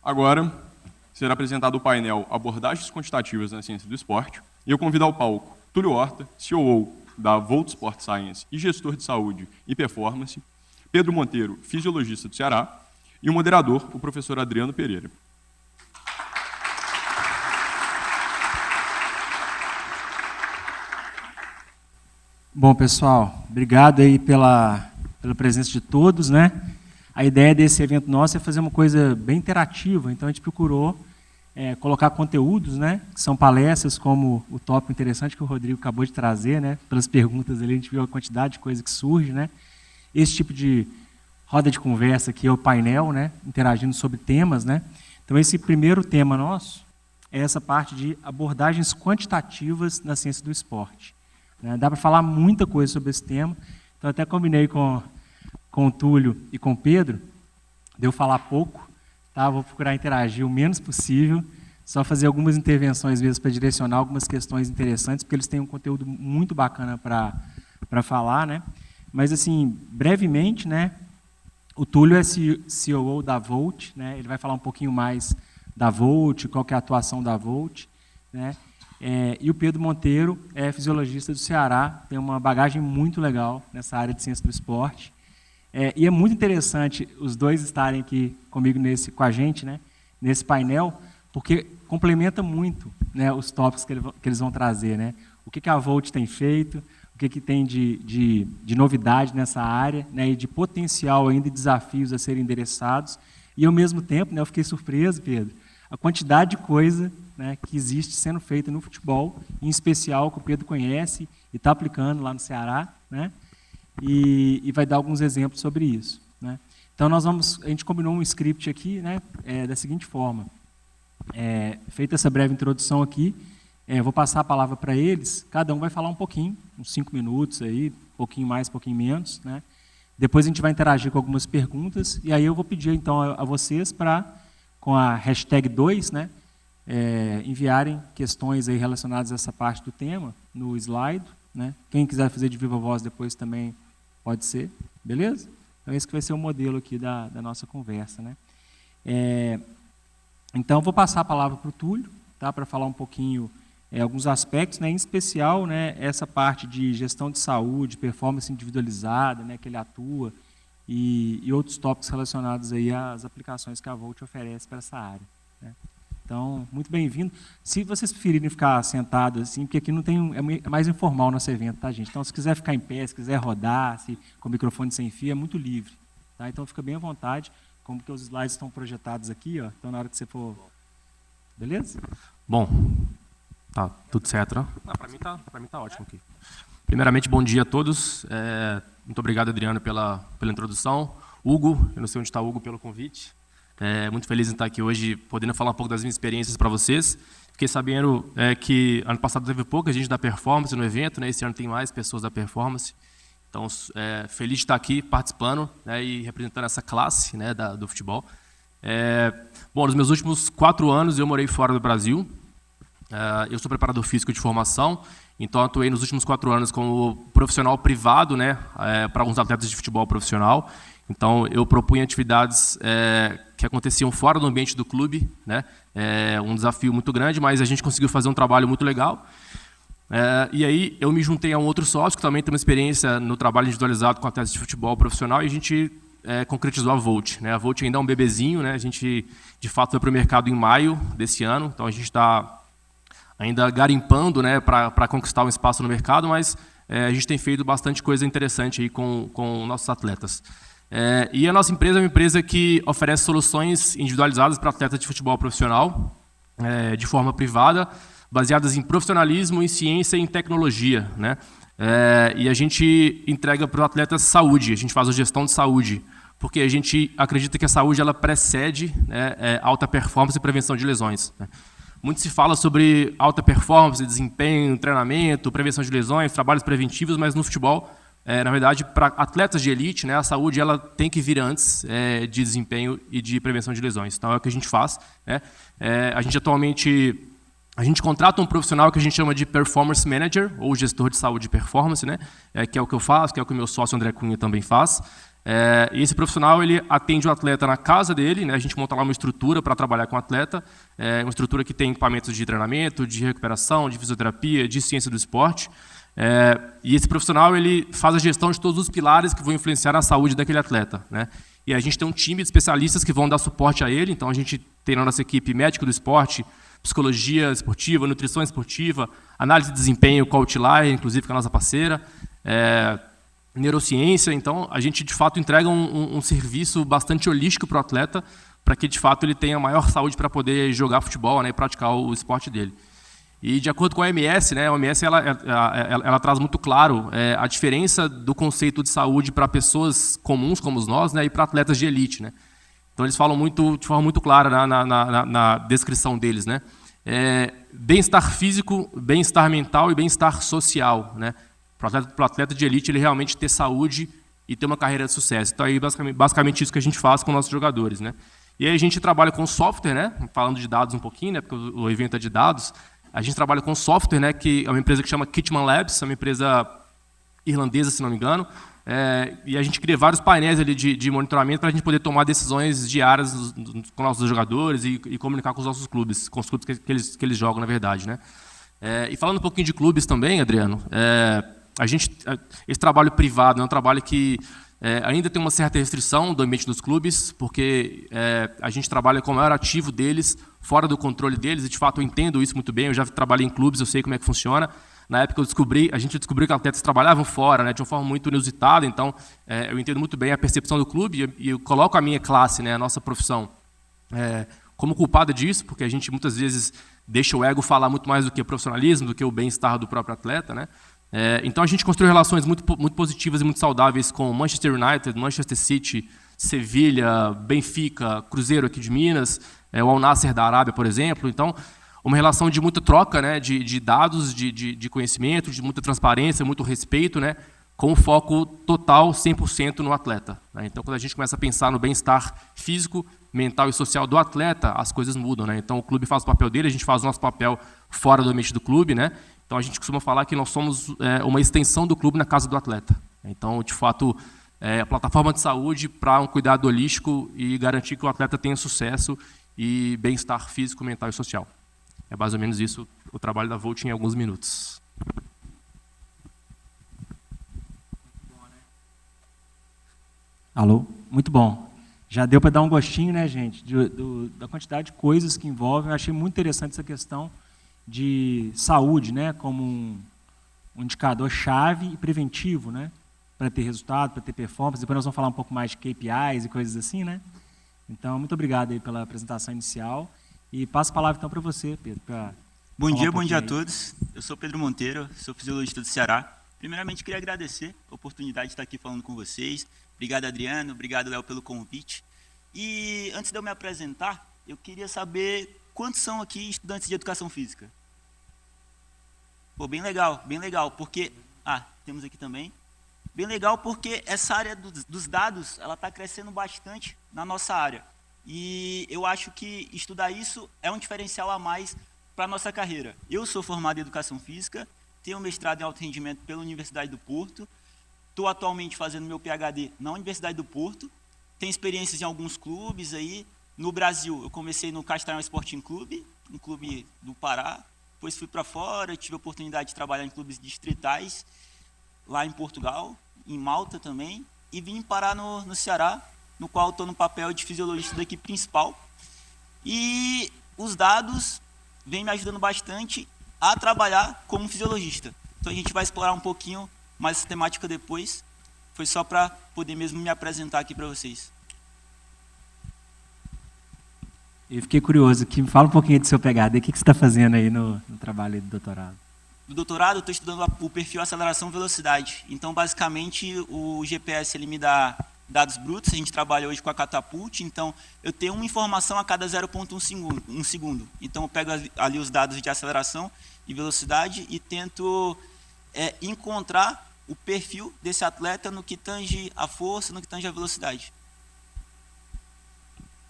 Agora, será apresentado o painel Abordagens Quantitativas na Ciência do Esporte, e eu convido ao palco Túlio Horta, CEO da Volt Sport Science e gestor de saúde e performance, Pedro Monteiro, fisiologista do Ceará, e o moderador, o professor Adriano Pereira. Bom, pessoal, obrigado aí pela presença de todos, né? A ideia desse evento nosso é fazer uma coisa bem interativa, então a gente procurou colocar conteúdos, né? Que são palestras como o tópico interessante que o Rodrigo acabou de trazer, né? Pelas perguntas ali, a gente viu a quantidade de coisa que surge, né? Esse tipo de roda de conversa aqui é o painel, né? Interagindo sobre temas, né? Então esse primeiro tema nosso é essa parte de abordagens quantitativas na ciência do esporte. Dá para falar muita coisa sobre esse tema, então até combinei com o Túlio e com o Pedro, de eu falar pouco, tá? Vou procurar interagir o menos possível, só fazer algumas intervenções, às vezes, para direcionar algumas questões interessantes, porque eles têm um conteúdo muito bacana para falar, né? Mas, assim, brevemente, né? O Túlio é CEO da Volt, né? Ele vai falar um pouquinho mais da Volt, qual que é a atuação da Volt, né? E o Pedro Monteiro é fisiologista do Ceará, tem uma bagagem muito legal nessa área de ciência do esporte. E é muito interessante os dois estarem aqui comigo com a gente, né, nesse painel, porque complementa muito, né, os tópicos que eles vão trazer. Né? O que a Volt tem feito, o que tem de novidade nessa área, né, e de potencial ainda de desafios a serem endereçados. E, ao mesmo tempo, né, eu fiquei surpreso, Pedro, a quantidade de coisa, né, que existe sendo feita no futebol, em especial que o Pedro conhece e está aplicando lá no Ceará, né, e vai dar alguns exemplos sobre isso. Né. Então, a gente combinou um script aqui, né, da seguinte forma. Feita essa breve introdução aqui, vou passar a palavra para eles, cada um vai falar um pouquinho, uns 5 minutos, aí, um pouquinho mais, um pouquinho menos. Né. Depois a gente vai interagir com algumas perguntas, e aí eu vou pedir então a vocês para, com a hashtag 2, né, enviarem questões aí relacionadas a essa parte do tema no slide. Né? Quem quiser fazer de viva voz depois também pode ser, beleza? Então esse que vai ser o modelo aqui da nossa conversa. Né? Então vou passar a palavra para o Túlio, tá? Para falar um pouquinho alguns aspectos, né? Em especial, né, essa parte de gestão de saúde, performance individualizada, né, que ele atua, e outros tópicos relacionados aí às aplicações que a Volt oferece para essa área. Né? Então, muito bem-vindo. Se vocês preferirem ficar sentados, assim, porque aqui não tem, é mais informal o nosso evento, tá, gente? Então, se quiser ficar em pé, se quiser rodar, com o microfone sem fio, é muito livre. Tá? Então, fica bem à vontade, como que os slides estão projetados aqui, ó, então na hora que você for... Beleza? Bom, tá tudo certo, né? Para mim tá ótimo aqui. Primeiramente, bom dia a todos. Muito obrigado, Adriano, pela introdução. Hugo, eu não sei onde está o Hugo, pelo convite. Muito feliz em estar aqui hoje, podendo falar um pouco das minhas experiências para vocês. Fiquei sabendo que ano passado teve pouca gente da performance no evento, né? Esse ano tem mais pessoas da performance. Então, feliz de estar aqui participando, né, e representando essa classe, né, do futebol. Bom, nos meus últimos 4 anos eu morei fora do Brasil. Eu sou preparador físico de formação, então atuei nos últimos 4 anos como profissional privado, né, para alguns atletas de futebol profissional. Então, eu propunha atividades que aconteciam fora do ambiente do clube, né? Um desafio muito grande, mas a gente conseguiu fazer um trabalho muito legal. E aí, eu me juntei a um outro sócio, que também tem uma experiência no trabalho individualizado com atletas de futebol profissional, e a gente concretizou a Volt. Né? A Volt ainda é um bebezinho, né? A gente, de fato, foi para o mercado em maio desse ano, então a gente está ainda garimpando, né, para conquistar um espaço no mercado, mas a gente tem feito bastante coisa interessante aí com nossos atletas. E a nossa empresa é uma empresa que oferece soluções individualizadas para atletas de futebol profissional, de forma privada, baseadas em profissionalismo, em ciência e em tecnologia. Né? E a gente entrega para os atletas saúde, a gente faz a gestão de saúde, porque a gente acredita que a saúde ela precede, né, alta performance e prevenção de lesões. Né? Muito se fala sobre alta performance, desempenho, treinamento, prevenção de lesões, trabalhos preventivos, mas no futebol, na verdade, para atletas de elite, né, a saúde ela tem que vir antes de desempenho e de prevenção de lesões. Então, é o que a gente faz. Né? A gente atualmente contrata um profissional que a gente chama de Performance Manager, ou gestor de saúde e performance, né? Que é o que eu faço, que é o que o meu sócio André Cunha também faz. E esse profissional ele atende o atleta na casa dele, né? A gente monta lá uma estrutura para trabalhar com o atleta, uma estrutura que tem equipamentos de treinamento, de recuperação, de fisioterapia, de ciência do esporte. E esse profissional ele faz a gestão de todos os pilares que vão influenciar na saúde daquele atleta, né? E a gente tem um time de especialistas que vão dar suporte a ele, então a gente tem na nossa equipe médico do esporte, psicologia esportiva, nutrição esportiva, análise de desempenho com a Outlier, inclusive com a nossa parceira, neurociência. Então a gente de fato entrega um serviço bastante holístico para o atleta, para que de fato ele tenha maior saúde para poder jogar futebol, né, e praticar o esporte dele. E de acordo com a OMS, né, a OMS ela traz muito claro a diferença do conceito de saúde para pessoas comuns como nós, né, e para atletas de elite, né. Então eles falam de forma muito clara na descrição deles, né. Bem-estar físico, bem-estar mental e bem-estar social, né. Para o atleta de elite ele realmente ter saúde e ter uma carreira de sucesso. Então aí basicamente isso que a gente faz com nossos jogadores, né. E aí a gente trabalha com software, né, falando de dados um pouquinho, né, porque o evento é de dados. A gente trabalha com software, né, que é uma empresa que chama Kitman Labs, é uma empresa irlandesa, se não me engano, e a gente cria vários painéis ali de monitoramento para a gente poder tomar decisões diárias com nossos jogadores e comunicar com os nossos clubes, com os clubes que eles jogam, na verdade, né. E falando um pouquinho de clubes também, Adriano, esse trabalho privado é um trabalho que ainda tem uma certa restrição do ambiente dos clubes, porque a gente trabalha com o maior ativo deles, fora do controle deles, e de fato eu entendo isso muito bem, eu já trabalhei em clubes, eu sei como é que funciona. Na época a gente descobriu que atletas trabalhavam fora, né, de uma forma muito inusitada, então eu entendo muito bem a percepção do clube e eu coloco a minha classe, né, a nossa profissão, como culpada disso, porque a gente muitas vezes deixa o ego falar muito mais do que o profissionalismo, do que o bem-estar do próprio atleta, né. Então a gente construiu relações muito positivas e muito saudáveis com Manchester United, Manchester City, Sevilha, Benfica, Cruzeiro aqui de Minas, o Al Nassr da Arábia, por exemplo. Então, uma relação de muita troca, né, de dados, de conhecimento, de muita transparência, muito respeito, né, com o foco total, 100% no atleta, né? Então, quando a gente começa a pensar no bem-estar físico, mental e social do atleta, as coisas mudam, né? Então, o clube faz o papel dele, a gente faz o nosso papel fora do ambiente do clube, né? Então, a gente costuma falar que nós somos uma extensão do clube na casa do atleta. Então, de fato, a plataforma de saúde para um cuidado holístico e garantir que o atleta tenha sucesso e bem-estar físico, mental e social. É mais ou menos isso o trabalho da Volt em alguns minutos. Alô? Muito bom. Já deu para dar um gostinho, né, gente, da quantidade de coisas que envolvem. Eu achei muito interessante essa questão de saúde, né, como um indicador chave e preventivo, né, para ter resultado, para ter performance. Depois nós vamos falar um pouco mais de KPIs e coisas assim, né? Então, muito obrigado aí pela apresentação inicial. E passo a palavra então para você, Pedro. Bom dia a todos. Eu sou Pedro Monteiro, sou fisiologista do Ceará. Primeiramente, queria agradecer a oportunidade de estar aqui falando com vocês. Obrigado, Adriano. Obrigado, Léo, pelo convite. E antes de eu me apresentar, eu queria saber quantos são aqui estudantes de educação física. Pô, bem legal, porque... temos aqui também. Bem legal porque essa área dos dados, ela está crescendo bastante na nossa área. E eu acho que estudar isso é um diferencial a mais para a nossa carreira. Eu sou formado em Educação Física, tenho mestrado em Alto Rendimento pela Universidade do Porto, estou atualmente fazendo meu PhD na Universidade do Porto, tenho experiências em alguns clubes aí. No Brasil, eu comecei no Castanhal Sporting Clube, um clube do Pará, depois fui para fora, tive a oportunidade de trabalhar em clubes distritais, lá em Portugal, em Malta também, e vim parar no Ceará, no qual estou no papel de fisiologista da equipe principal. E os dados vêm me ajudando bastante a trabalhar como fisiologista. Então a gente vai explorar um pouquinho mais essa temática depois. Foi só para poder mesmo me apresentar aqui para vocês. Eu fiquei curioso aqui. Me fala um pouquinho do seu PhD. O que você está fazendo aí no trabalho do doutorado? No doutorado, eu estou estudando o perfil aceleração-velocidade. Então, basicamente, o GPS ele me dá dados brutos. A gente trabalha hoje com a Catapult. Então, eu tenho uma informação a cada 0,1 segundo. Então, eu pego ali os dados de aceleração e velocidade e tento encontrar o perfil desse atleta no que tange a força, no que tange a velocidade.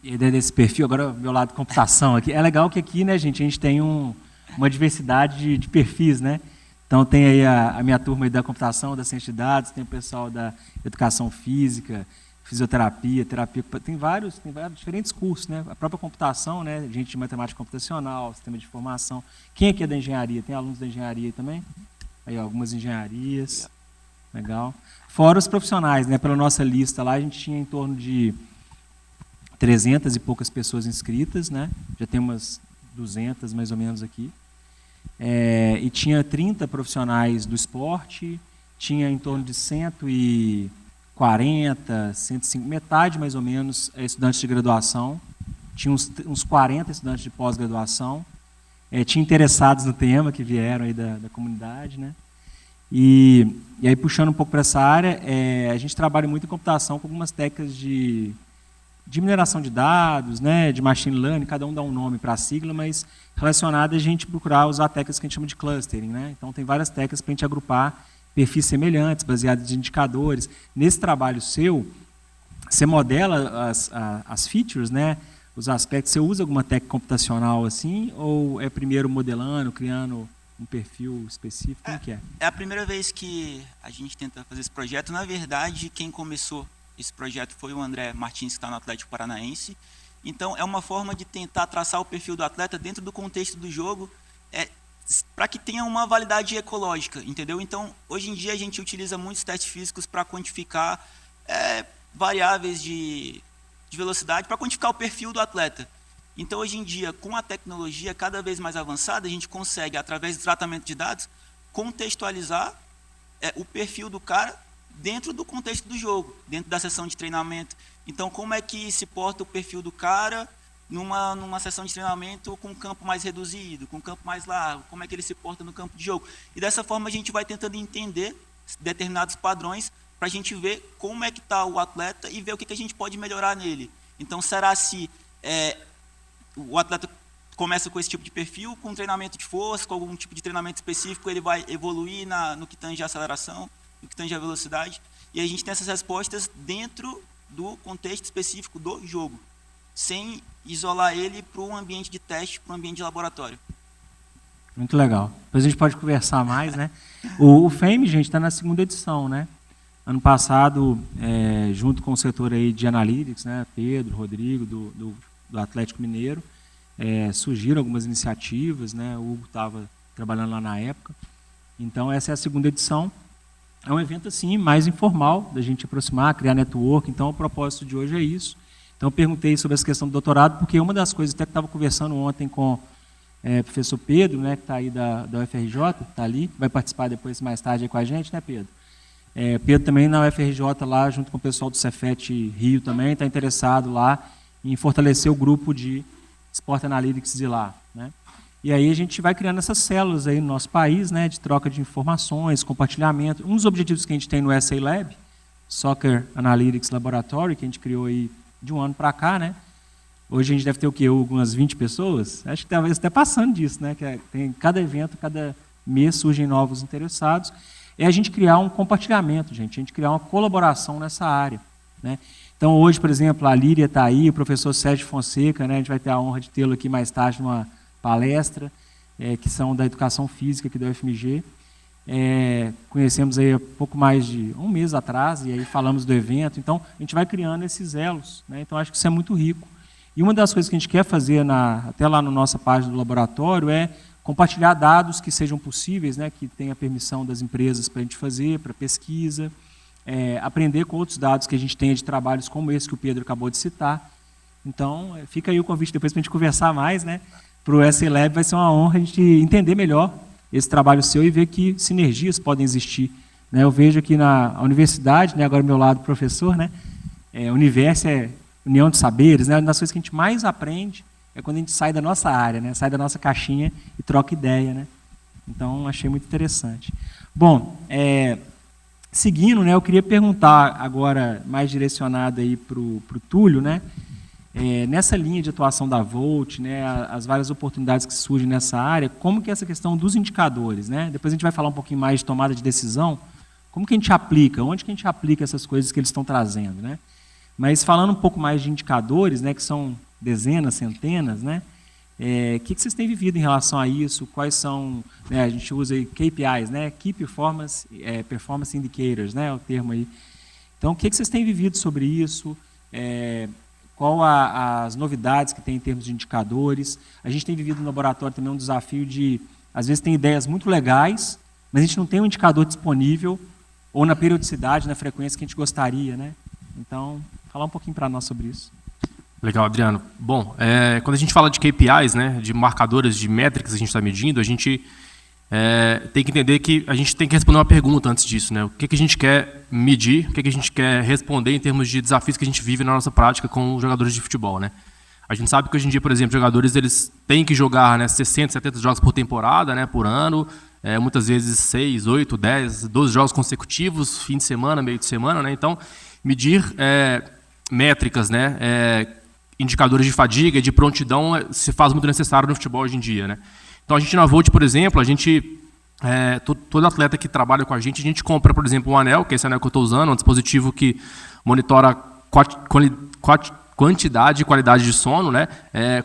E a ideia desse perfil, agora meu lado de computação aqui, é legal que aqui, né, gente, a gente tem uma diversidade de perfis, né? Então tem aí a minha turma aí da computação, da ciência de dados, tem o pessoal da educação física, fisioterapia, terapia, tem vários diferentes cursos, né? A própria computação, né? Gente de matemática computacional, sistema de informação. Quem aqui é da engenharia? Tem alunos da engenharia aí também? Aí, ó, algumas engenharias. Legal. Fora os profissionais, né? Pela nossa lista lá, a gente tinha em torno de 300 e poucas pessoas inscritas, né? Já tem umas 200 mais ou menos aqui. E tinha 30 profissionais do esporte, tinha em torno de 140, 105, metade mais ou menos estudantes de graduação, tinha uns 40 estudantes de pós-graduação, tinha interessados no tema que vieram aí da comunidade, né? E aí, puxando um pouco para essa área, a gente trabalha muito em computação com algumas técnicas de mineração de dados, né, de machine learning, cada um dá um nome para a sigla, mas relacionada a gente procurar usar técnicas que a gente chama de clustering, né? Então, tem várias técnicas para a gente agrupar perfis semelhantes, baseados em indicadores. Nesse trabalho seu, você modela as features, né, os aspectos, você usa alguma técnica computacional assim, ou é primeiro modelando, criando um perfil específico? Como que é? É a primeira vez que a gente tenta fazer esse projeto. Na verdade, quem começou esse projeto foi o André Martins, que está no Atlético Paranaense. Então, é uma forma de tentar traçar o perfil do atleta dentro do contexto do jogo, para que tenha uma validade ecológica, entendeu? Então, hoje em dia, a gente utiliza muitos testes físicos para quantificar variáveis de velocidade, para quantificar o perfil do atleta. Então, hoje em dia, com a tecnologia cada vez mais avançada, a gente consegue, através do tratamento de dados, contextualizar o perfil do cara dentro do contexto do jogo, dentro da sessão de treinamento. Então, como é que se porta o perfil do cara numa sessão de treinamento com um campo mais reduzido, com um campo mais largo, como é que ele se porta no campo de jogo. E dessa forma a gente vai tentando entender determinados padrões para a gente ver como é que está o atleta e ver o que a gente pode melhorar nele. Então, será se o atleta começa com esse tipo de perfil, com treinamento de força, com algum tipo de treinamento específico, ele vai evoluir no que tange a aceleração, no que tange a velocidade, e a gente tem essas respostas dentro do contexto específico do jogo, sem isolar ele para um ambiente de teste, para um ambiente de laboratório. Muito legal. Depois a gente pode conversar mais, né? O FAME, gente, está na 2ª edição, né? Ano passado, junto com o setor aí de Analytics, né? Pedro, Rodrigo, do Atlético Mineiro, surgiram algumas iniciativas, né? O Hugo estava trabalhando lá na época. Então, essa é a 2ª edição. É um evento, assim, mais informal, da gente aproximar, criar network. Então, o propósito de hoje é isso. Então, eu perguntei sobre essa questão do doutorado, porque uma das coisas, até que estava conversando ontem com o professor Pedro, né, que está aí da UFRJ, está ali, vai participar depois, mais tarde, aí com a gente, né, Pedro? Pedro também na UFRJ, lá, junto com o pessoal do Cefet Rio também, está interessado lá em fortalecer o grupo de Sport Analytics de lá, né? E aí a gente vai criando essas células aí no nosso país, né, de troca de informações, compartilhamento. Um dos objetivos que a gente tem no SA Lab, Soccer Analytics Laboratory, que a gente criou aí de um ano para cá, né? Hoje a gente deve ter o quê? Algumas 20 pessoas? Acho que talvez até passando disso, né? Que tem cada evento, cada mês surgem novos interessados. É a gente criar um compartilhamento, gente, a gente criar uma colaboração nessa área, né? Então hoje, por exemplo, a Líria está aí, o professor Sérgio Fonseca, né? A gente vai ter a honra de tê-lo aqui mais tarde numa palestra, que são da educação física aqui da UFMG. Conhecemos aí há pouco mais de um mês atrás, e aí falamos do evento. Então, a gente vai criando esses elos, né? Então, acho que isso é muito rico. E uma das coisas que a gente quer fazer, até lá na nossa página do laboratório, é compartilhar dados que sejam possíveis, né? Que tenha permissão das empresas para a gente fazer, para pesquisa, aprender com outros dados que a gente tenha de trabalhos como esse que o Pedro acabou de citar. Então, fica aí o convite depois para a gente conversar mais, né? Para o SA Lab vai ser uma honra a gente entender melhor esse trabalho seu e ver que sinergias podem existir, né? Eu vejo aqui na universidade, né, agora ao meu lado professor, né, o universo é união de saberes, né? Uma das coisas que a gente mais aprende é quando a gente sai da nossa área, né, sai da nossa caixinha e troca ideia, né? Então, achei muito interessante. Bom, seguindo, né, eu queria perguntar agora, mais direcionado aí para o Túlio, né, nessa linha de atuação da Volt, né, as várias oportunidades que surgem nessa área, como que é essa questão dos indicadores, né? Depois a gente vai falar um pouquinho mais de tomada de decisão, como que a gente aplica, onde que a gente aplica essas coisas que eles estão trazendo, né? Mas falando um pouco mais de indicadores, né, que são dezenas, centenas, né, que vocês têm vivido em relação a isso? Quais são, né, a gente usa aí KPIs, né, Key Performance, Performance Indicators, né, é o termo aí. Então, o que vocês têm vivido sobre isso? Qual as novidades que tem em termos de indicadores? A gente tem vivido no laboratório também um desafio de, às vezes, tem ideias muito legais, mas a gente não tem um indicador disponível, ou na periodicidade, na frequência que a gente gostaria, né? Então, falar um pouquinho para nós sobre isso. Legal, Adriano. Bom, quando a gente fala de KPIs, né, de marcadores, de métricas que a gente está medindo, a gente tem que entender que a gente tem que responder uma pergunta antes disso, né? O que a gente quer medir, o que a gente quer responder em termos de desafios que a gente vive na nossa prática com os jogadores de futebol, né? A gente sabe que hoje em dia, por exemplo, jogadores eles têm que jogar, né, 60, 70 jogos por temporada, né, por ano, muitas vezes 6, 8, 10, 12 jogos consecutivos, fim de semana, meio de semana, né? Então, medir métricas, né, indicadores de fadiga, de prontidão, se faz muito necessário no futebol hoje em dia, né? Então, a gente na Volt, por exemplo, todo atleta que trabalha com a gente compra, por exemplo, um anel, que é esse anel que eu estou usando, um dispositivo que monitora quantidade e qualidade de sono, né?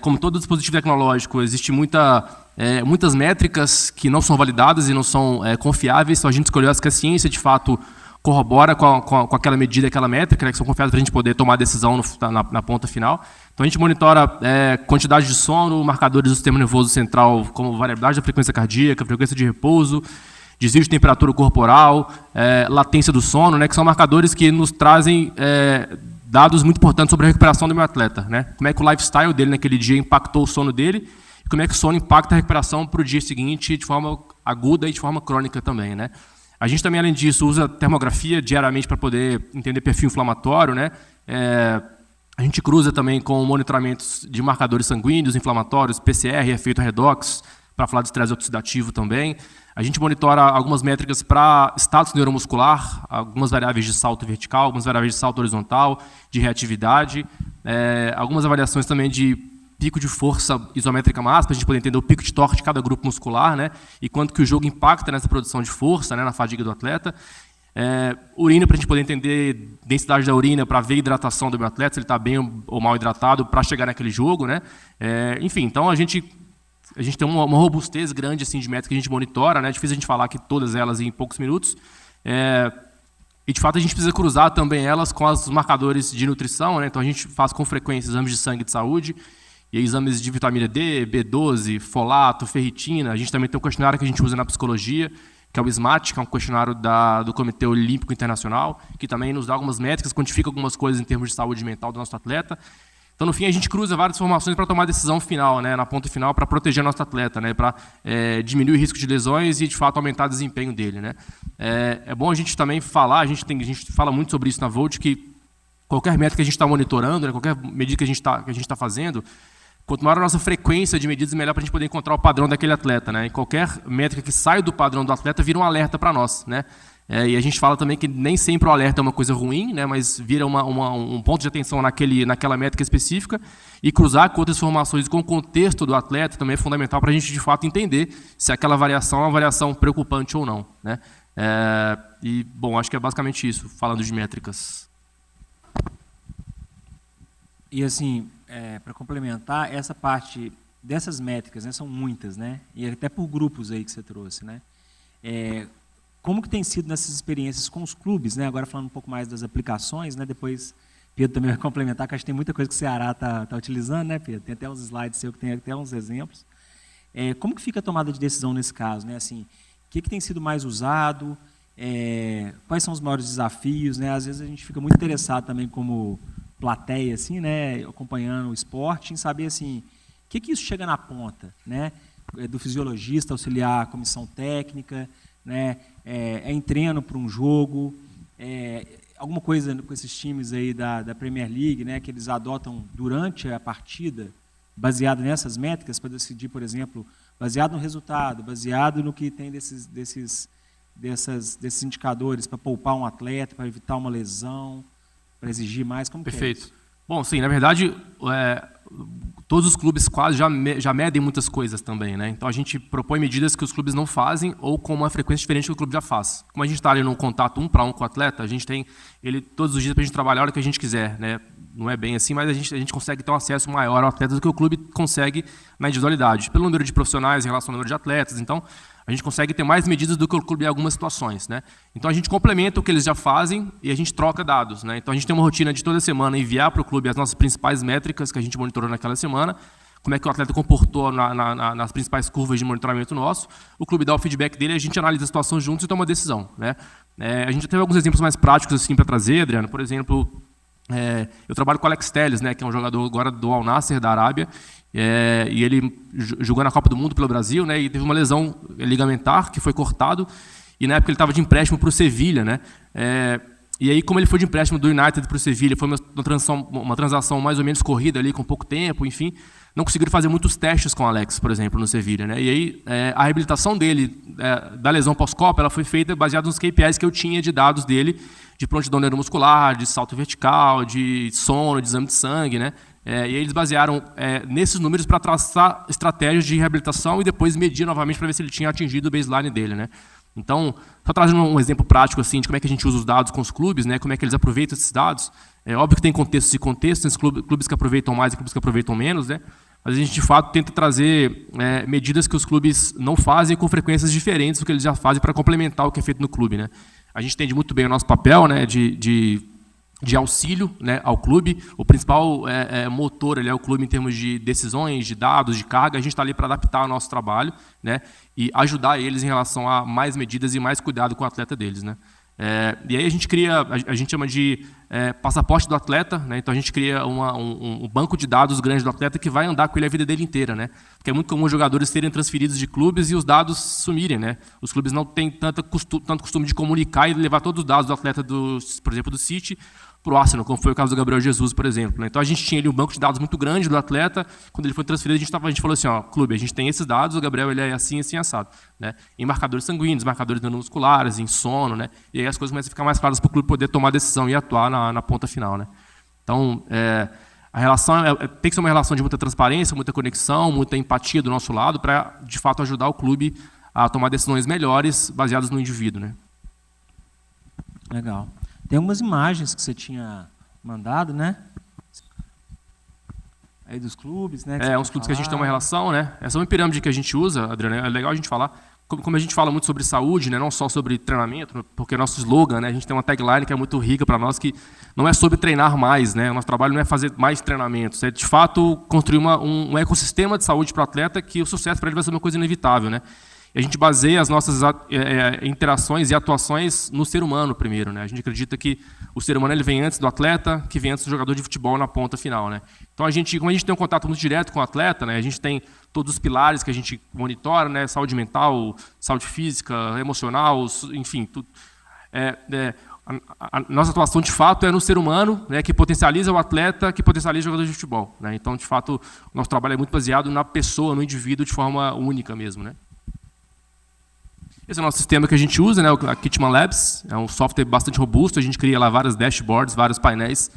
Como todo dispositivo tecnológico, existe muitas métricas que não são validadas e não são confiáveis, então a gente escolheu as que a ciência, de fato, corrobora com aquela medida, aquela métrica, né, que são confiáveis para a gente poder tomar a decisão na ponta final. Então, a gente monitora quantidade de sono, marcadores do sistema nervoso central, como variabilidade da frequência cardíaca, frequência de repouso, desvio de temperatura corporal, latência do sono, né, que são marcadores que nos trazem dados muito importantes sobre a recuperação do meu atleta, né? Como é que o lifestyle dele naquele dia impactou o sono dele e como é que o sono impacta a recuperação para o dia seguinte de forma aguda e de forma crônica também, né? A gente também, além disso, usa termografia diariamente para poder entender perfil inflamatório, né? A gente cruza também com monitoramentos de marcadores sanguíneos, inflamatórios, PCR, efeito redox, para falar de estresse oxidativo também. A gente monitora algumas métricas para status neuromuscular, algumas variáveis de salto vertical, algumas variáveis de salto horizontal, de reatividade, algumas avaliações também de pico de força isométrica máxima, para a gente poder entender o pico de torque de cada grupo muscular, né? E quanto que o jogo impacta nessa produção de força, né, na fadiga do atleta. Urina, para a gente poder entender densidade da urina, para ver a hidratação do meu atleta, se ele está bem ou mal hidratado, para chegar naquele jogo, né? Enfim, então a gente tem uma robustez grande assim, de métricas que a gente monitora, né? É difícil a gente falar aqui todas elas em poucos minutos. E, de fato, a gente precisa cruzar também elas com os marcadores de nutrição, né? Então, a gente faz com frequência exames de sangue de saúde, e exames de vitamina D, B12, folato, ferritina. A gente também tem um questionário que a gente usa na psicologia, que é o SMAT, que é um questionário do Comitê Olímpico Internacional, que também nos dá algumas métricas, quantifica algumas coisas em termos de saúde mental do nosso atleta. Então, no fim, a gente cruza várias informações para tomar a decisão final, né, na ponta final, para proteger nosso atleta, né, para diminuir o risco de lesões e, de fato, aumentar o desempenho dele, né. É bom a gente também falar, a gente fala muito sobre isso na Volt, que qualquer métrica que a gente está monitorando, né, qualquer medida que a gente está fazendo, quanto maior a nossa frequência de medidas, melhor para a gente poder encontrar o padrão daquele atleta, né. E qualquer métrica que sai do padrão do atleta vira um alerta para nós, né. E a gente fala também que nem sempre o alerta é uma coisa ruim, né, mas vira um ponto de atenção naquela métrica específica, e cruzar com outras informações com o contexto do atleta também é fundamental para a gente, de fato, entender se aquela variação é uma variação preocupante ou não, né. E, bom, acho que é basicamente isso, falando de métricas. E, assim, para complementar, essa parte dessas métricas, né, são muitas, né, e até por grupos aí que você trouxe, né. Como que tem sido nessas experiências com os clubes, né? Agora falando um pouco mais das aplicações, né? Depois Pedro também vai complementar, que acho que tem muita coisa que o Ceará está utilizando, né, Pedro? Tem até uns slides seu que tem até uns exemplos. Como que fica a tomada de decisão nesse caso, né? Assim, o que tem sido mais usado? Quais são os maiores desafios, né? Às vezes a gente fica muito interessado também como plateia, assim, né? Acompanhando o esporte, em saber assim, o que isso chega na ponta, né? Do fisiologista auxiliar a comissão técnica, né? Em treino para um jogo, alguma coisa com esses times aí da Premier League, né, que eles adotam durante a partida, baseado nessas métricas, para decidir, por exemplo, baseado no resultado, baseado no que tem desses indicadores para poupar um atleta, para evitar uma lesão, para exigir mais, como Perfeito. Que é isso? Bom, sim, na verdade, todos os clubes quase já medem muitas coisas também, né? Então a gente propõe medidas que os clubes não fazem ou com uma frequência diferente que o clube já faz. Como a gente está ali num contato 1 para 1 com o atleta, a gente tem ele todos os dias para a gente trabalhar a hora que a gente quiser, né? não é bem assim, mas a gente consegue ter um acesso maior ao atleta do que o clube consegue na individualidade, pelo número de profissionais em relação ao número de atletas. Então, a gente consegue ter mais medidas do que o clube em algumas situações, né? Então, a gente complementa o que eles já fazem e a gente troca dados, né? Então, a gente tem uma rotina de toda semana enviar para o clube as nossas principais métricas que a gente monitorou naquela semana, como é que o atleta comportou nas principais curvas de monitoramento nosso. O clube dá o feedback dele, a gente analisa a situação juntos e toma uma decisão, né? A gente já teve alguns exemplos mais práticos assim para trazer, Adriano. Por exemplo, eu trabalho com o Alex Telles, né, que é um jogador agora do Al Nassr da Arábia, e ele jogou na Copa do Mundo pelo Brasil, né, e teve uma lesão ligamentar que foi cortado, e na época ele estava de empréstimo para o Sevilha, né? E aí, como ele foi de empréstimo do United para o Sevilha, foi uma transação mais ou menos corrida ali, com pouco tempo, enfim, não conseguiram fazer muitos testes com o Alex, por exemplo, no Sevilha, né? E aí, a reabilitação dele, da lesão pós-Copa, ela foi feita baseada nos KPIs que eu tinha de dados dele, de prontidão neuromuscular, de salto vertical, de sono, de exame de sangue, né? E aí eles basearam nesses números para traçar estratégias de reabilitação e depois medir novamente para ver se ele tinha atingido o baseline dele, né? Então, só trazendo um exemplo prático assim, de como é que a gente usa os dados com os clubes, né? Como é que eles aproveitam esses dados. É óbvio que tem contextos e contextos, tem clubes que aproveitam mais e clubes que aproveitam menos, né? Mas a gente, de fato, tenta trazer medidas que os clubes não fazem com frequências diferentes do que eles já fazem para complementar o que é feito no clube, né? A gente entende muito bem o nosso papel, né, de auxílio, né, ao clube. O principal motor é o clube em termos de decisões, de dados, de carga. A gente está ali para adaptar o nosso trabalho, né, e ajudar eles em relação a mais medidas e mais cuidado com o atleta deles, né. E aí a gente chama de passaporte do atleta, né? Então a gente cria um banco de dados grande do atleta que vai andar com ele a vida dele inteira, né? Porque é muito comum os jogadores serem transferidos de clubes e os dados sumirem, né? Os clubes não têm tanto costume de comunicar e levar todos os dados do atleta, por exemplo, do City, para o Arsenal, como foi o caso do Gabriel Jesus, por exemplo, né? Então a gente tinha ali um banco de dados muito grande do atleta. Quando ele foi transferido, a gente falou assim, ó, clube, a gente tem esses dados, o Gabriel ele é assim, assim, assado, né? Em marcadores sanguíneos, marcadores neuromusculares, em sono, né? E aí as coisas começam a ficar mais claras para o clube poder tomar decisão e atuar na ponta final, né? Então, a relação tem que ser uma relação de muita transparência, muita conexão, muita empatia do nosso lado para, de fato, ajudar o clube a tomar decisões melhores baseadas no indivíduo, né? Legal. Tem algumas imagens que você tinha mandado, né? Aí dos clubes, né? Uns clubes que a gente tem uma relação, né? Essa é uma pirâmide que a gente usa, Adriano, é legal a gente falar. Como a gente fala muito sobre saúde, né? Não só sobre treinamento, porque nosso slogan, né? A gente tem uma tagline que é muito rica para nós, que não é sobre treinar mais, né? O nosso trabalho não é fazer mais treinamentos, é de fato construir um ecossistema de saúde para o atleta que o sucesso para ele vai ser uma coisa inevitável, né? E a gente baseia as nossas interações e atuações no ser humano primeiro, né? A gente acredita que o ser humano ele vem antes do atleta, que vem antes do jogador de futebol na ponta final, né? Então como a gente tem um contato muito direto com o atleta, né? A gente tem todos os pilares que a gente monitora, né? Saúde mental, saúde física, emocional, enfim, tudo. A nossa atuação de fato é no ser humano, né? Que potencializa o atleta, que potencializa o jogador de futebol, né? Então, de fato, o nosso trabalho é muito baseado na pessoa, no indivíduo, de forma única mesmo, né? Esse é o nosso sistema que a gente usa, né, a Kitman Labs. É um software bastante robusto. A gente cria lá várias dashboards, vários painéis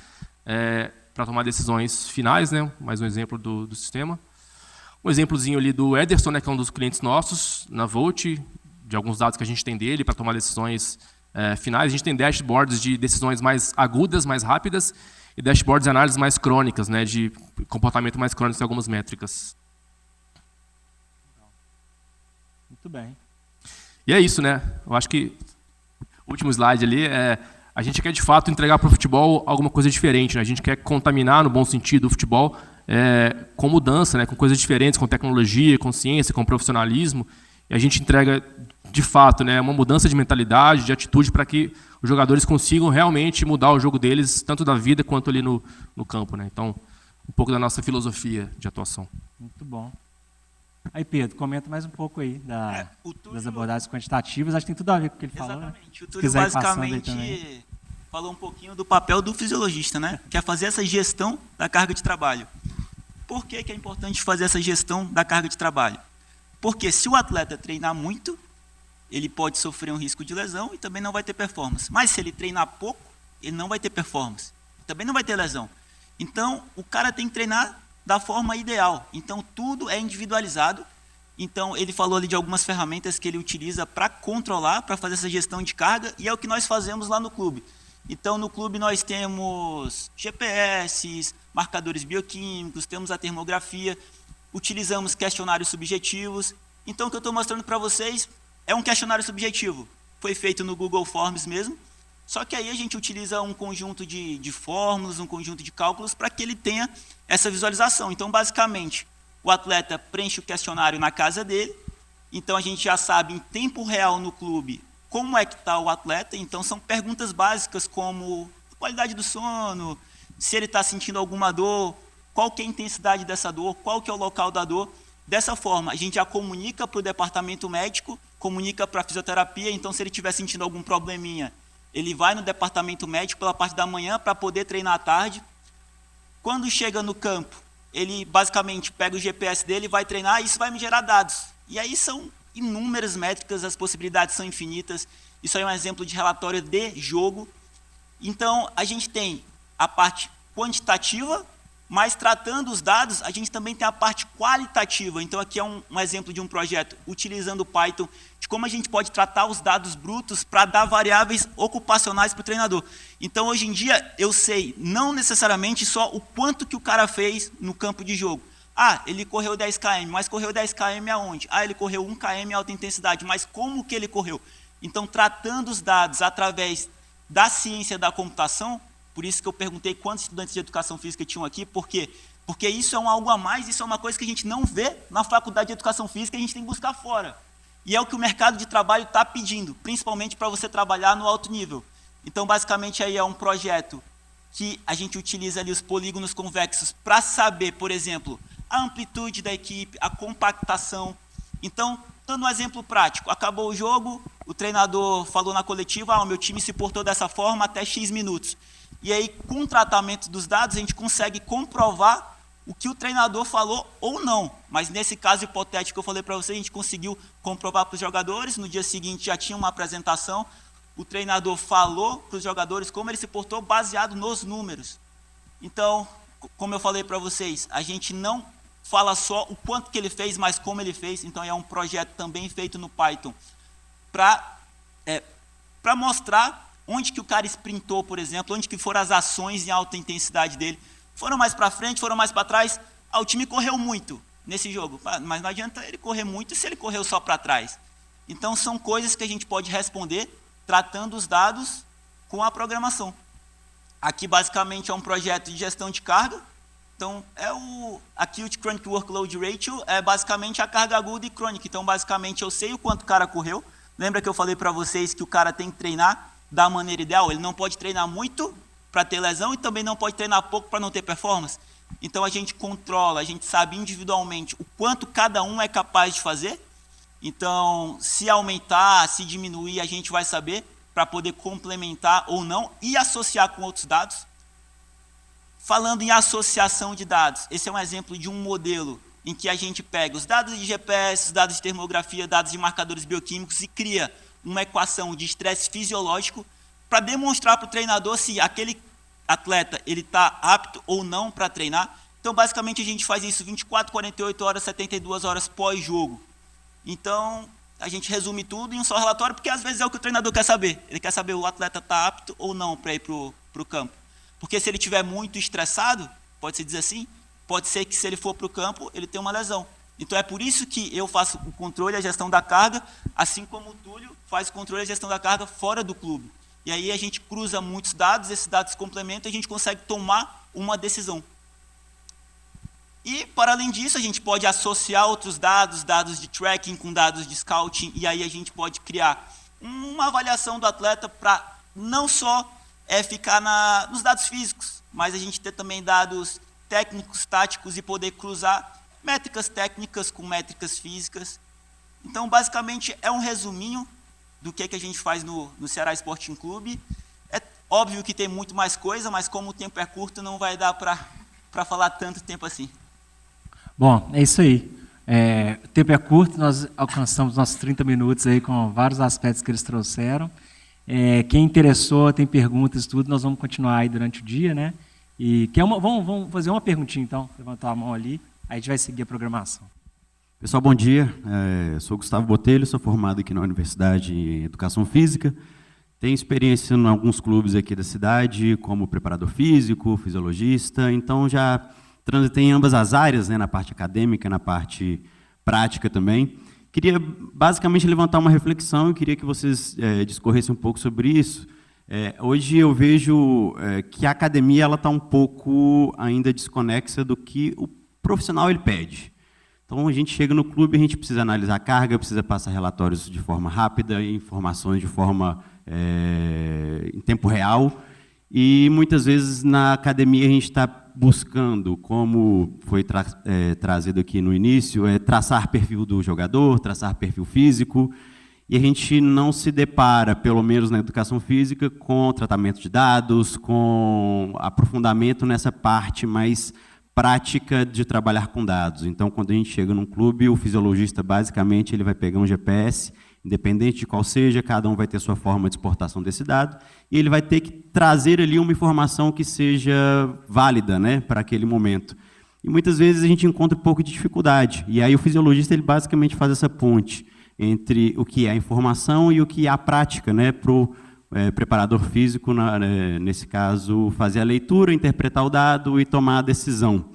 para tomar decisões finais, né? Mais um exemplo do sistema. Um exemplozinho ali do Ederson, né, que é um dos clientes nossos na Volt, de alguns dados que a gente tem dele para tomar decisões finais. A gente tem dashboards de decisões mais agudas, mais rápidas, e dashboards de análises mais crônicas, né, de comportamento mais crônico em algumas métricas. Muito bem. E é isso, né? Eu acho que o último slide ali a gente quer de fato entregar para o futebol alguma coisa diferente, né? A gente quer contaminar no bom sentido o futebol com mudança, né? Com coisas diferentes, com tecnologia, com ciência, com profissionalismo. E a gente entrega de fato, né, uma mudança de mentalidade, de atitude para que os jogadores consigam realmente mudar o jogo deles, tanto da vida quanto ali no campo, né? Então, um pouco da nossa filosofia de atuação. Muito bom. Aí, Pedro, comenta mais um pouco aí das abordagens quantitativas. Acho que tem tudo a ver com o que ele falou. Exatamente. Né? O Túlio basicamente falou um pouquinho do papel do fisiologista, né? Que é fazer essa gestão da carga de trabalho. Por que é importante fazer essa gestão da carga de trabalho? Porque se o atleta treinar muito, ele pode sofrer um risco de lesão e também não vai ter performance. Mas se ele treinar pouco, ele não vai ter performance. Também não vai ter lesão. Então, o cara tem que treinar da forma ideal. Então, tudo é individualizado. Então, ele falou ali de algumas ferramentas que ele utiliza para controlar, para fazer essa gestão de carga, e é o que nós fazemos lá no clube. Então, no clube nós temos GPS, marcadores bioquímicos, temos a termografia, utilizamos questionários subjetivos. Então, o que eu estou mostrando para vocês é um questionário subjetivo. Foi feito no Google Forms mesmo, só que aí a gente utiliza um conjunto de fórmulas, um conjunto de cálculos para que ele tenha essa visualização. Então, basicamente, o atleta preenche o questionário na casa dele, então a gente já sabe em tempo real no clube como é que está o atleta. Então, são perguntas básicas como a qualidade do sono, se ele está sentindo alguma dor, qual que é a intensidade dessa dor, qual que é o local da dor. Dessa forma, a gente já comunica para o departamento médico, comunica para a fisioterapia. Então, se ele estiver sentindo algum probleminha, ele vai no departamento médico pela parte da manhã para poder treinar à tarde. Quando chega no campo, ele basicamente pega o GPS dele, vai treinar, e isso vai me gerar dados. E aí são inúmeras métricas, as possibilidades são infinitas. Isso aí é um exemplo de relatório de jogo. Então, a gente tem a parte quantitativa, mas tratando os dados, a gente também tem a parte qualitativa. Então, aqui é um exemplo de um projeto utilizando o Python, de como a gente pode tratar os dados brutos para dar variáveis ocupacionais para o treinador. Então, hoje em dia, eu sei não necessariamente só o quanto que o cara fez no campo de jogo. Ah, ele correu 10 km, mas correu 10 km aonde? Ah, ele correu 1 km em alta intensidade, mas como que ele correu? Então, tratando os dados através da ciência da computação, por isso que eu perguntei quantos estudantes de educação física tinham aqui, por quê? Porque isso é algo a mais, isso é uma coisa que a gente não vê na faculdade de educação física, a gente tem que buscar fora. E é o que o mercado de trabalho está pedindo, principalmente para você trabalhar no alto nível. Então, basicamente, aí é um projeto que a gente utiliza ali os polígonos convexos para saber, por exemplo, a amplitude da equipe, a compactação. Então, dando um exemplo prático, acabou o jogo, o treinador falou na coletiva, o meu time se portou dessa forma até X minutos. E aí, com o tratamento dos dados, a gente consegue comprovar o que o treinador falou ou não. Mas nesse caso hipotético que eu falei para vocês, a gente conseguiu comprovar para os jogadores, no dia seguinte já tinha uma apresentação, o treinador falou para os jogadores como ele se portou baseado nos números. Então, como eu falei para vocês, a gente não fala só o quanto que ele fez, mas como ele fez. Então, é um projeto também feito no Python para mostrar onde que o cara sprintou, por exemplo, onde que foram as ações em alta intensidade dele. Foram mais para frente, foram mais para trás. O time correu muito nesse jogo, mas não adianta ele correr muito se ele correu só para trás. Então, são coisas que a gente pode responder tratando os dados com a programação. Aqui, basicamente, é um projeto de gestão de carga. Então, Acute Chronic Workload Ratio é basicamente a carga aguda e crônica. Então, basicamente, eu sei o quanto o cara correu. Lembra que eu falei para vocês que o cara tem que treinar da maneira ideal? Ele não pode treinar muito para ter lesão e também não pode treinar pouco para não ter performance. Então, a gente controla, a gente sabe individualmente o quanto cada um é capaz de fazer. Então, se aumentar, se diminuir, a gente vai saber para poder complementar ou não e associar com outros dados. Falando em associação de dados, esse é um exemplo de um modelo em que a gente pega os dados de GPS, os dados de termografia, dados de marcadores bioquímicos e cria uma equação de estresse fisiológico para demonstrar para o treinador se aquele atleta está apto ou não para treinar. Então, basicamente, a gente faz isso 24, 48 horas, 72 horas pós-jogo. Então, a gente resume tudo em um só relatório, porque às vezes é o que o treinador quer saber. Ele quer saber o atleta está apto ou não para ir para o campo. Porque se ele estiver muito estressado, pode-se dizer assim, pode ser que se ele for para o campo, ele tenha uma lesão. Então, é por isso que eu faço o controle e a gestão da carga, assim como o Túlio faz o controle e a gestão da carga fora do clube. E aí a gente cruza muitos dados, esses dados se complementam e a gente consegue tomar uma decisão. E, para além disso, a gente pode associar outros dados, dados de tracking com dados de scouting, e aí a gente pode criar uma avaliação do atleta para não só ficar nos dados físicos, mas a gente ter também dados técnicos, táticos e poder cruzar métricas técnicas com métricas físicas. Então, basicamente, é um resuminho do que a gente faz no Ceará Sporting Clube. É óbvio que tem muito mais coisa, mas como o tempo é curto, não vai dar para falar tanto tempo assim. Bom, é isso aí. O tempo é curto, nós alcançamos nossos 30 minutos aí com vários aspectos que eles trouxeram. Quem interessou, tem perguntas, tudo, nós vamos continuar aí durante o dia, né? E vamos fazer uma perguntinha, então, levantar a mão ali, aí a gente vai seguir a programação. Pessoal, bom dia. Sou Gustavo Botelho, sou formado aqui na Universidade em Educação Física. tenho experiência em alguns clubes aqui da cidade, como preparador físico, fisiologista, então já transitei em ambas as áreas, né, na parte acadêmica, na parte prática também. Queria basicamente levantar uma reflexão e queria que vocês discorressem um pouco sobre isso. Hoje eu vejo que a academia está um pouco ainda desconexa do que o profissional ele pede. Então, a gente chega no clube, a gente precisa analisar a carga, precisa passar relatórios de forma rápida, informações de forma em tempo real. E, muitas vezes, na academia, a gente está buscando, como foi trazido aqui no início, traçar perfil do jogador, traçar perfil físico, e a gente não se depara, pelo menos na educação física, com tratamento de dados, com aprofundamento nessa parte mais prática de trabalhar com dados. Então, quando a gente chega num clube, o fisiologista, basicamente, ele vai pegar um GPS, independente de qual seja, cada um vai ter sua forma de exportação desse dado, e ele vai ter que trazer ali uma informação que seja válida, né, para aquele momento. E muitas vezes a gente encontra um pouco de dificuldade, e aí o fisiologista ele basicamente faz essa ponte entre o que é a informação e o que é a prática, né, para o preparador físico, nesse caso, fazer a leitura, interpretar o dado e tomar a decisão.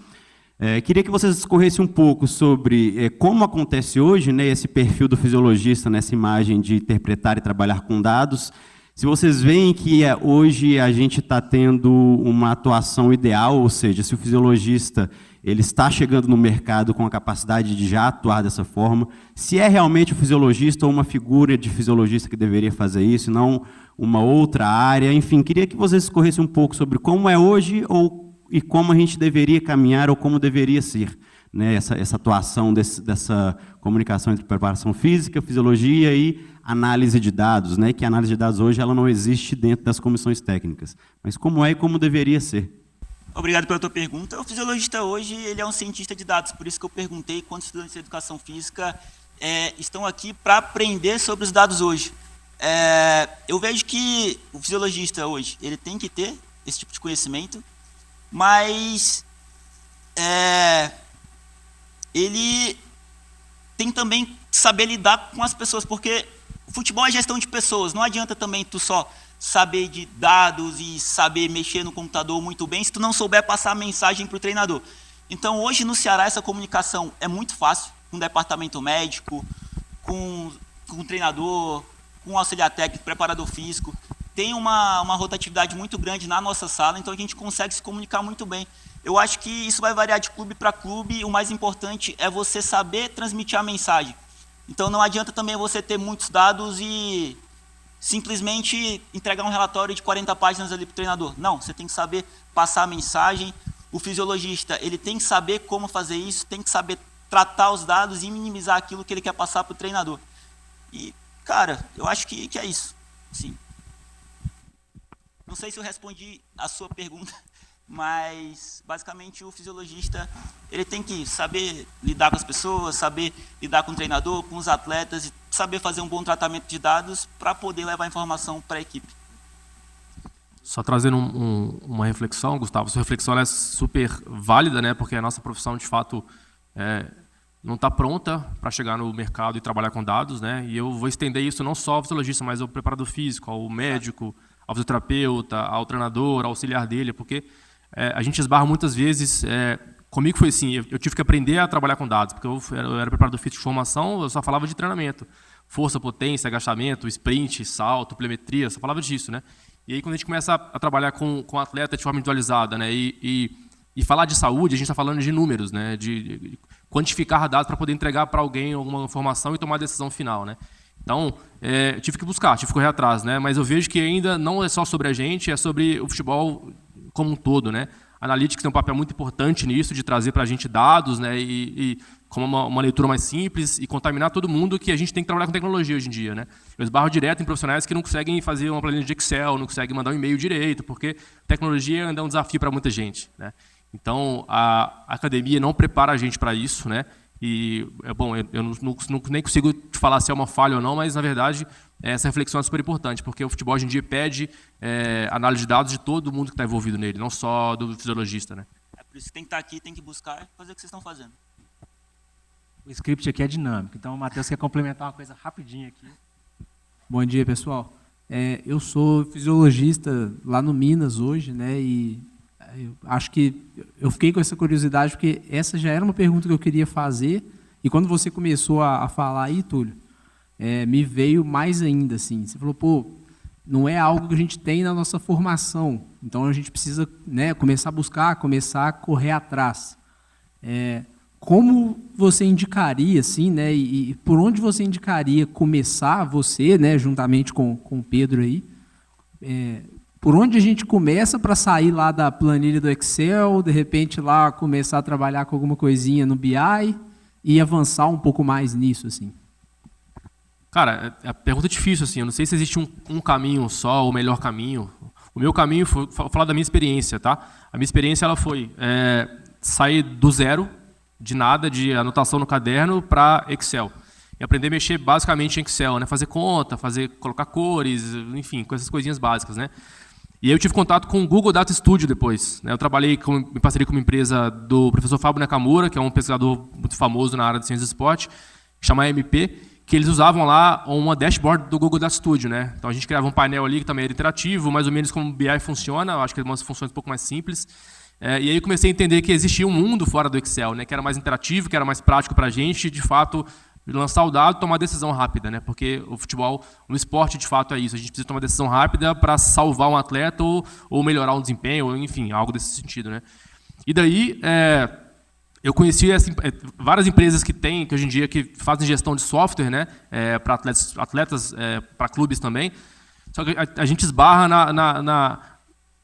Queria que vocês discorressem um pouco sobre como acontece hoje, né, esse perfil do fisiologista nessa imagem de interpretar e trabalhar com dados. Se vocês veem que hoje a gente está tendo uma atuação ideal, ou seja, se o fisiologista ele está chegando no mercado com a capacidade de já atuar dessa forma, se é realmente o fisiologista ou uma figura de fisiologista que deveria fazer isso, não uma outra área. Enfim, queria que vocês discorressem um pouco sobre como é hoje e como a gente deveria caminhar ou como deveria ser, né, essa atuação dessa comunicação entre preparação física, fisiologia e análise de dados, né, que a análise de dados hoje ela não existe dentro das comissões técnicas. Mas como é e como deveria ser? Obrigado pela tua pergunta. O fisiologista hoje ele é um cientista de dados, por isso que eu perguntei quantos estudantes de educação física estão aqui para aprender sobre os dados hoje. Eu vejo que o fisiologista hoje ele tem que ter esse tipo de conhecimento, mas ele tem também saber lidar com as pessoas, porque o futebol é gestão de pessoas, não adianta também tu só saber de dados e saber mexer no computador muito bem se tu não souber passar a mensagem para o treinador. Então, hoje no Ceará, essa comunicação é muito fácil, com o departamento médico, com o treinador, com o auxiliar técnico, preparador físico. Tem uma rotatividade muito grande na nossa sala, então a gente consegue se comunicar muito bem. Eu acho que isso vai variar de clube para clube, o mais importante é você saber transmitir a mensagem. Então, não adianta também você ter muitos dados e simplesmente entregar um relatório de 40 páginas ali para o treinador. Não, você tem que saber passar a mensagem. O fisiologista ele tem que saber como fazer isso, tem que saber tratar os dados e minimizar aquilo que ele quer passar para o treinador. E, cara, eu acho que é isso. Sim. Não sei se eu respondi a sua pergunta, mas basicamente o fisiologista ele tem que saber lidar com as pessoas, saber lidar com o treinador, com os atletas e saber fazer um bom tratamento de dados para poder levar informação para a equipe. Só trazendo uma reflexão, Gustavo, sua reflexão é super válida, né? Porque a nossa profissão de fato não está pronta para chegar no mercado e trabalhar com dados, né? E eu vou estender isso não só ao fisiologista, mas ao preparador físico, ao médico, ao fisioterapeuta, ao treinador, ao auxiliar dele, porque a gente esbarra muitas vezes. Comigo foi assim, eu tive que aprender a trabalhar com dados, porque eu era preparador físico de formação, eu só falava de treinamento. Força, potência, agachamento, sprint, salto, pliometria, só falava disso, né? E aí quando a gente começa a trabalhar com atleta de forma individualizada, né? E falar de saúde, a gente está falando de números, né? De quantificar dados para poder entregar para alguém alguma informação e tomar a decisão final, né? Então, tive que buscar, tive que correr atrás, né? Mas eu vejo que ainda não é só sobre a gente, é sobre o futebol como um todo, né? A Analytics tem um papel muito importante nisso, de trazer para a gente dados, né? E como uma leitura mais simples e contaminar todo mundo, que a gente tem que trabalhar com tecnologia hoje em dia, né? Eu esbarro direto em profissionais que não conseguem fazer uma planilha de Excel, não conseguem mandar um e-mail direito, porque tecnologia ainda é um desafio para muita gente, né? Então, a academia não prepara a gente para isso, né? E, bom, eu nem consigo te falar se é uma falha ou não, mas, na verdade, essa reflexão é super importante, porque o futebol hoje em dia pede análise de dados de todo mundo que está envolvido nele, não só do fisiologista, né? É por isso que tem que estar aqui, tem que buscar e fazer o que vocês estão fazendo. O script aqui é dinâmico, então o Matheus quer complementar uma coisa rapidinho aqui. Bom dia, pessoal. Eu sou fisiologista lá no Minas hoje, né? E eu acho que eu fiquei com essa curiosidade porque essa já era uma pergunta que eu queria fazer. E quando você começou a falar aí, Túlio, me veio mais ainda, assim. Você falou, pô, não é algo que a gente tem na nossa formação. Então a gente precisa, né, começar a buscar, começar a correr atrás. Como você indicaria, assim, né, e por onde você indicaria começar você, né, juntamente com o Pedro aí, por onde a gente começa para sair lá da planilha do Excel, de repente lá começar a trabalhar com alguma coisinha no BI e avançar um pouco mais nisso, assim? Cara, a pergunta é difícil, assim, eu não sei se existe um caminho só, ou o melhor caminho. O meu caminho, vou falar da minha experiência, tá? A minha experiência, ela foi sair do zero, de nada, de anotação no caderno, para Excel. E aprender a mexer basicamente em Excel, né? Fazer conta, colocar cores, enfim, com essas coisinhas básicas, né? E aí eu tive contato com o Google Data Studio depois, né? Eu trabalhei em parceria com uma empresa do professor Fábio Nakamura, que é um pesquisador muito famoso na área de ciência do esporte, que chama AMP, que eles usavam lá uma dashboard do Google Data Studio, né? Então a gente criava um painel ali que também era interativo, mais ou menos como o BI funciona, eu acho que é umas funções um pouco mais simples. E aí eu comecei a entender que existia um mundo fora do Excel, né? Que era mais interativo, que era mais prático para a gente, de fato, lançar o dado e tomar decisão rápida, né? Porque o futebol, no esporte, de fato, é isso. A gente precisa tomar decisão rápida para salvar um atleta ou melhorar um desempenho, ou, enfim, algo desse sentido, né? E daí eu conheci várias empresas que hoje em dia que fazem gestão de software, né? Para atletas para clubes também. Só que a gente esbarra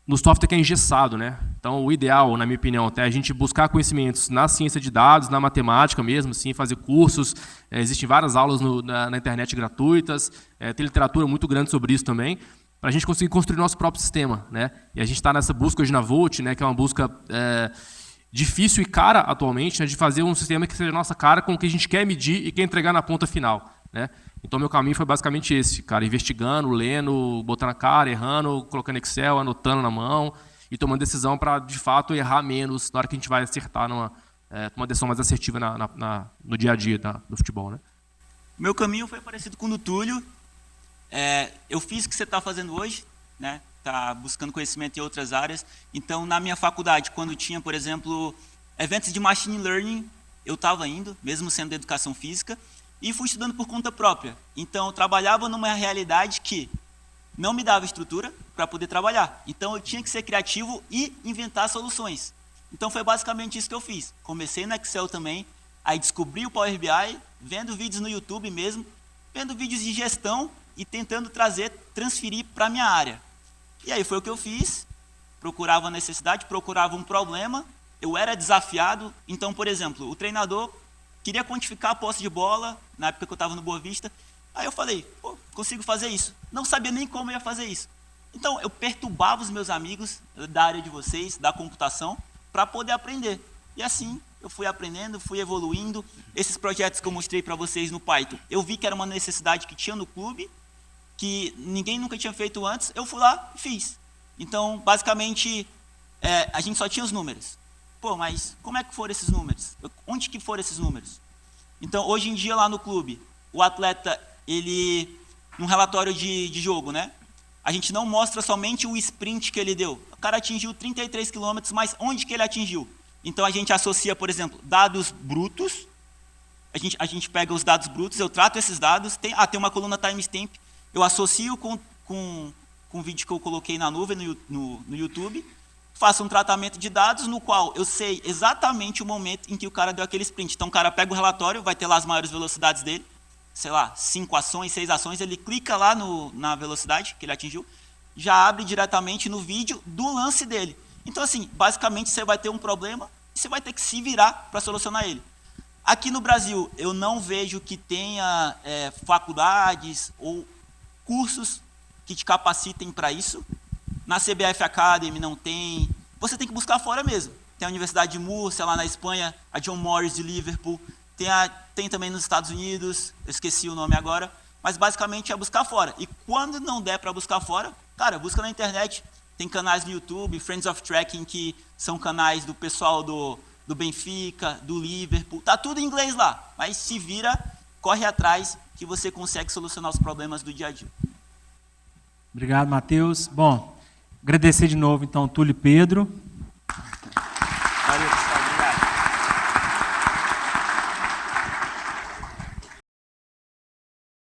no software que é engessado, né? Então, o ideal, na minha opinião, é a gente buscar conhecimentos na ciência de dados, na matemática mesmo, assim, fazer cursos. Existem várias aulas na internet gratuitas, tem literatura muito grande sobre isso também, para a gente conseguir construir nosso próprio sistema, né? E a gente está nessa busca hoje na Volt, né, que é uma busca difícil e cara atualmente, né, de fazer um sistema que seja nossa cara com o que a gente quer medir e quer entregar na ponta final, né? Então, meu caminho foi basicamente esse, cara, investigando, lendo, botando a cara, errando, colocando Excel, anotando na mão e tomando decisão para, de fato, errar menos na hora que a gente vai acertar uma decisão mais assertiva no dia a dia do futebol, né? Meu caminho foi parecido com o do Túlio. Eu fiz o que você está fazendo hoje, né? Tá buscando conhecimento em outras áreas. Então, na minha faculdade, quando tinha, por exemplo, eventos de machine learning, eu estava indo, mesmo sendo de educação física, e fui estudando por conta própria. Então, eu trabalhava numa realidade que não me dava estrutura para poder trabalhar. Então, eu tinha que ser criativo e inventar soluções. Então, foi basicamente isso que eu fiz. Comecei no Excel também, aí descobri o Power BI, vendo vídeos no YouTube mesmo, vendo vídeos de gestão e tentando transferir para a minha área. E aí foi o que eu fiz, procurava a necessidade, procurava um problema, eu era desafiado. Então, por exemplo, o treinador queria quantificar a posse de bola, na época que eu estava no Boa Vista. Aí eu falei, pô, consigo fazer isso. Não sabia nem como eu ia fazer isso. Então, eu perturbava os meus amigos da área de vocês, da computação, para poder aprender. E assim, eu fui aprendendo, fui evoluindo. Esses projetos que eu mostrei para vocês no Python, eu vi que era uma necessidade que tinha no clube, que ninguém nunca tinha feito antes, eu fui lá e fiz. Então, basicamente, a gente só tinha os números. Pô, mas como é que foram esses números? Onde que foram esses números? Então, hoje em dia, lá no clube, o atleta, num relatório de jogo, né? A gente não mostra somente o sprint que ele deu. O cara atingiu 33 km, mas onde que ele atingiu? Então, a gente associa, por exemplo, dados brutos. A gente pega os dados brutos, eu trato esses dados. Tem uma coluna timestamp. Eu associo com o vídeo que eu coloquei na nuvem no YouTube. Faço um tratamento de dados no qual eu sei exatamente o momento em que o cara deu aquele sprint. Então, o cara pega o relatório, vai ter lá as maiores velocidades dele, sei lá, 5 ações, 6 ações, ele clica lá na velocidade que ele atingiu, já abre diretamente no vídeo do lance dele. Então, assim, basicamente, você vai ter um problema e você vai ter que se virar para solucionar ele. Aqui no Brasil, eu não vejo que tenha faculdades ou cursos que te capacitem para isso. Na CBF Academy não tem. Você tem que buscar fora mesmo. Tem a Universidade de Múrcia, lá na Espanha, a John Moores de Liverpool. Tem também nos Estados Unidos, eu esqueci o nome agora. Mas basicamente é buscar fora. E quando não der para buscar fora, cara, busca na internet. Tem canais no YouTube, Friends of Tracking, que são canais do pessoal do Benfica, do Liverpool. Tá tudo em inglês lá. Mas se vira, corre atrás, que você consegue solucionar os problemas do dia a dia. Obrigado, Matheus. Bom, agradecer de novo, então, Túlio e Pedro.